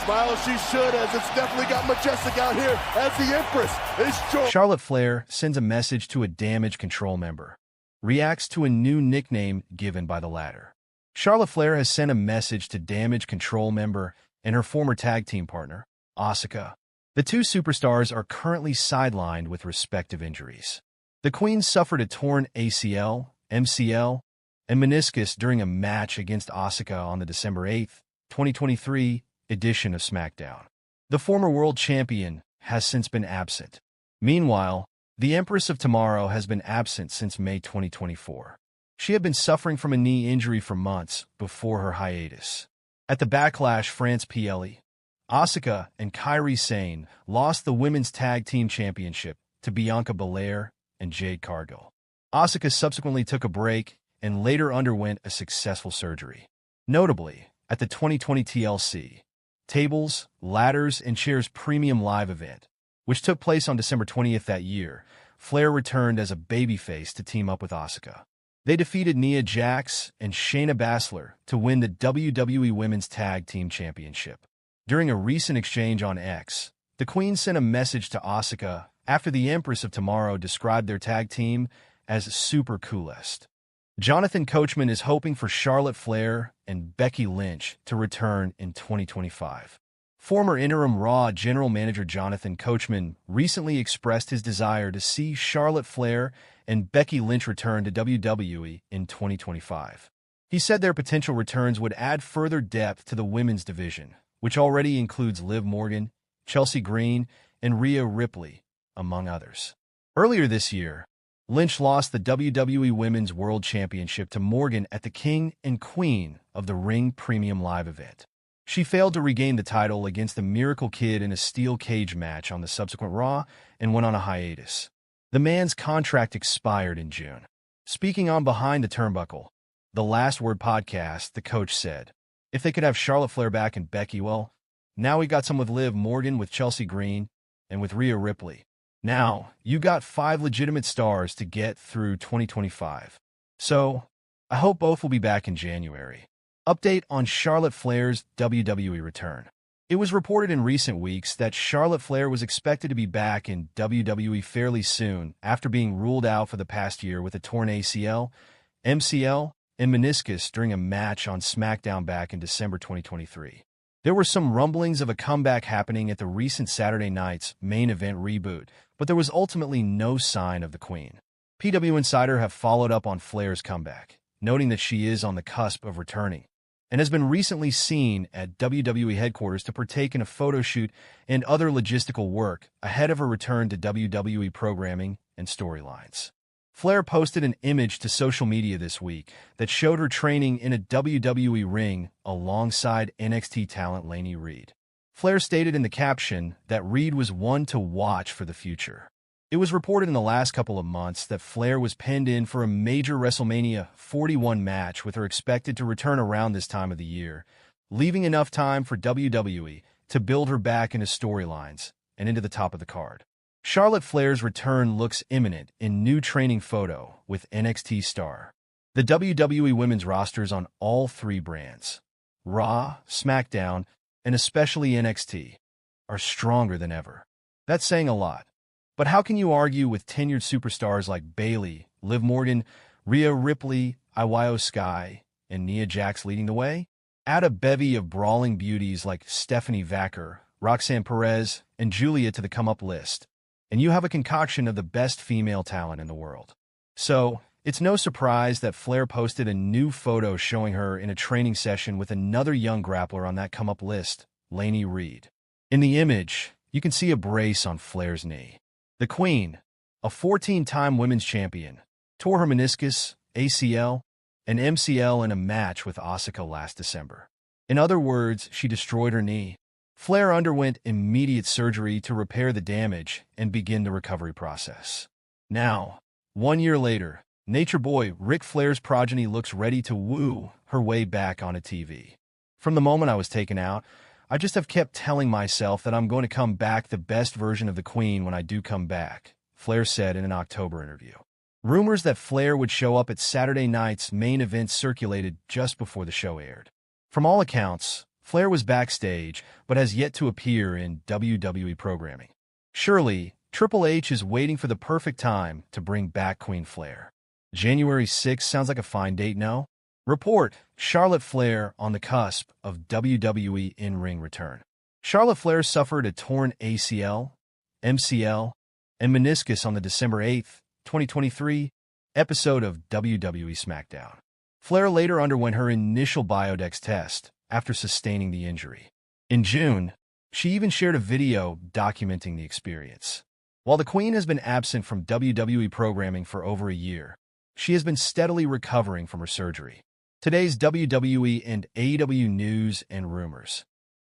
Smile as she should, as it's definitely got majestic out here as the Empress is joined. Charlotte Flair sends a message to a Damage CTRL member. Reacts to a new nickname given by the latter. Charlotte Flair has sent a message to Damage CTRL member and her former tag team partner, Asuka. The two superstars are currently sidelined with respective injuries. The Queen suffered a torn ACL, MCL, and meniscus during a match against Asuka on the December 8, 2023 edition of SmackDown. The former world champion has since been absent. Meanwhile, the Empress of Tomorrow has been absent since May 2024. She had been suffering from a knee injury for months before her hiatus. At the Backlash France PLE, Asuka and Kairi Sane lost the Women's Tag Team Championship to Bianca Belair and Jade Cargill. Asuka subsequently took a break and later underwent a successful surgery. Notably, at the 2020 TLC Tables, Ladders, and Chairs Premium Live event, which took place on December 20th that year, Flair returned as a babyface to team up with Asuka. They defeated Nia Jax and Shayna Baszler to win the WWE Women's Tag Team Championship. During a recent exchange on X, the Queen sent a message to Asuka after the Empress of Tomorrow described their tag team as super coolest. Jonathan Coachman is hoping for Charlotte Flair and Becky Lynch to return in 2025. Former interim Raw General Manager Jonathan Coachman recently expressed his desire to see Charlotte Flair and Becky Lynch return to WWE in 2025. He said their potential returns would add further depth to the women's division, which already includes Liv Morgan, Chelsea Green, and Rhea Ripley, among others. Earlier this year, Lynch lost the WWE Women's World Championship to Morgan at the King and Queen of the Ring Premium Live event. She failed to regain the title against the Miracle Kid in a steel cage match on the subsequent Raw and went on a hiatus. The man's contract expired in June. Speaking on Behind the Turnbuckle, the Last Word podcast, the coach said, if they could have Charlotte Flair back and Becky, well, now we got some with Liv Morgan, with Chelsea Green, and with Rhea Ripley. Now, you got 5 legitimate stars to get through 2025. So, I hope both will be back in January. Update on Charlotte Flair's WWE return. It was reported in recent weeks that Charlotte Flair was expected to be back in WWE fairly soon after being ruled out for the past year with a torn ACL, MCL, and meniscus during a match on SmackDown back in December 2023. There were some rumblings of a comeback happening at the recent Saturday night's main event reboot, but there was ultimately no sign of the Queen. PW Insider have followed up on Flair's comeback, noting that she is on the cusp of returning, and has been recently seen at WWE headquarters to partake in a photo shoot and other logistical work ahead of her return to WWE programming and storylines. Flair posted an image to social media this week that showed her training in a WWE ring alongside NXT talent Lainey Reed. Flair stated in the caption that Reed was one to watch for the future. It was reported in the last couple of months that Flair was penned in for a major WrestleMania 41 match, with her expected to return around this time of the year, leaving enough time for WWE to build her back into storylines and into the top of the card. Charlotte Flair's return looks imminent in new training photo with NXT star. The WWE women's rosters on all 3 brands, Raw, SmackDown, and especially NXT, are stronger than ever. That's saying a lot. But how can you argue with tenured superstars like Bayley, Liv Morgan, Rhea Ripley, Io Sky, and Nia Jax leading the way? Add a bevy of brawling beauties like Stephanie Vaquer, Roxanne Perez, and Julia to the come-up list, and you have a concoction of the best female talent in the world. So, it's no surprise that Flair posted a new photo showing her in a training session with another young grappler on that come-up list, Lainey Reed. In the image, you can see a brace on Flair's knee. The Queen, a 14-time women's champion, tore her meniscus, ACL, and MCL in a match with Asuka last December. In other words, she destroyed her knee. Flair underwent immediate surgery to repair the damage and begin the recovery process. Now, 1 year later, Nature Boy Ric Flair's progeny looks ready to woo her way back onto TV. From the moment I was taken out, I just have kept telling myself that I'm going to come back the best version of the Queen when I do come back, Flair said in an October interview. Rumors that Flair would show up at Saturday night's main event circulated just before the show aired. From all accounts, Flair was backstage, but has yet to appear in WWE programming. Surely, Triple H is waiting for the perfect time to bring back Queen Flair. January 6 sounds like a fine date, no? Report, Charlotte Flair on the cusp of WWE in-ring return. Charlotte Flair suffered a torn ACL, MCL, and meniscus on the December 8, 2023, episode of WWE SmackDown. Flair later underwent her initial Biodex test after sustaining the injury. In June, she even shared a video documenting the experience. While the Queen has been absent from WWE programming for over a year, she has been steadily recovering from her surgery. Today's WWE and AEW news and rumors.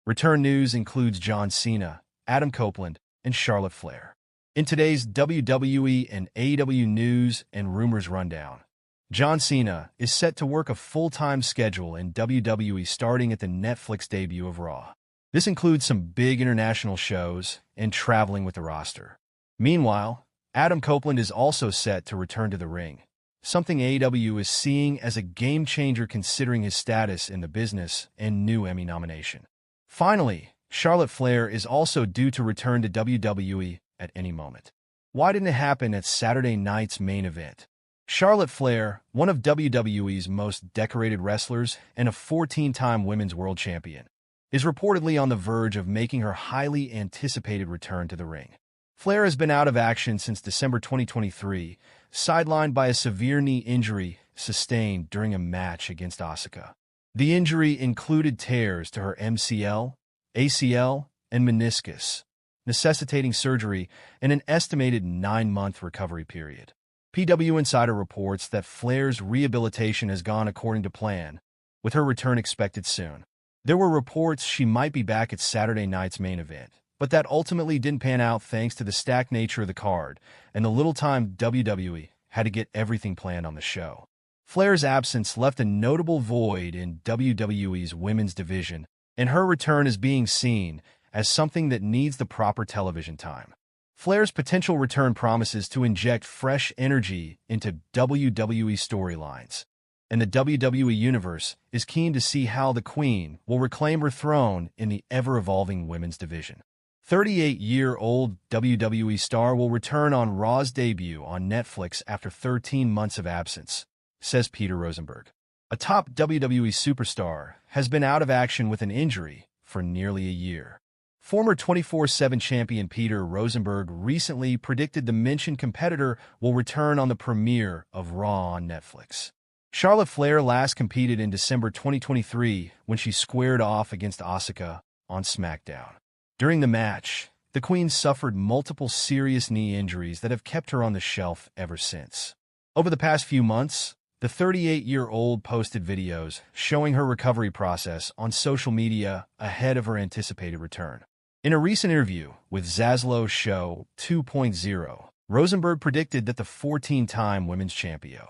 Return news includes John Cena, Adam Copeland, and Charlotte Flair. In today's WWE and AEW news and rumors rundown, John Cena is set to work a full-time schedule in WWE starting at the Netflix debut of Raw. This includes some big international shows and traveling with the roster. Meanwhile, Adam Copeland is also set to return to the ring, something AEW is seeing as a game-changer considering his status in the business and new Emmy nomination. Finally, Charlotte Flair is also due to return to WWE at any moment. Why didn't it happen at Saturday night's main event? Charlotte Flair, one of WWE's most decorated wrestlers and a 14-time Women's World Champion, is reportedly on the verge of making her highly anticipated return to the ring. Flair has been out of action since December 2023, sidelined by a severe knee injury sustained during a match against Asuka. The injury included tears to her MCL, ACL, and meniscus, necessitating surgery and an estimated 9-month recovery period. PW Insider reports that Flair's rehabilitation has gone according to plan, with her return expected soon. There were reports she might be back at Saturday night's main event, but that ultimately didn't pan out thanks to the stacked nature of the card and the little time WWE had to get everything planned on the show. Flair's absence left a notable void in WWE's women's division, and her return is being seen as something that needs the proper television time. Flair's potential return promises to inject fresh energy into WWE storylines, and the WWE Universe is keen to see how the Queen will reclaim her throne in the ever-evolving women's division. 38-year-old WWE star will return on Raw's debut on Netflix after 13 months of absence, says Peter Rosenberg. A top WWE superstar has been out of action with an injury for nearly a year. Former 24/7 champion Peter Rosenberg recently predicted the mentioned competitor will return on the premiere of Raw on Netflix. Charlotte Flair last competed in December 2023 when she squared off against Asuka on SmackDown. During the match, the Queen suffered multiple serious knee injuries that have kept her on the shelf ever since. Over the past few months, the 38-year-old posted videos showing her recovery process on social media ahead of her anticipated return. In a recent interview with Zaslow's Show 2.0, Rosenberg predicted that the 14-time women's champion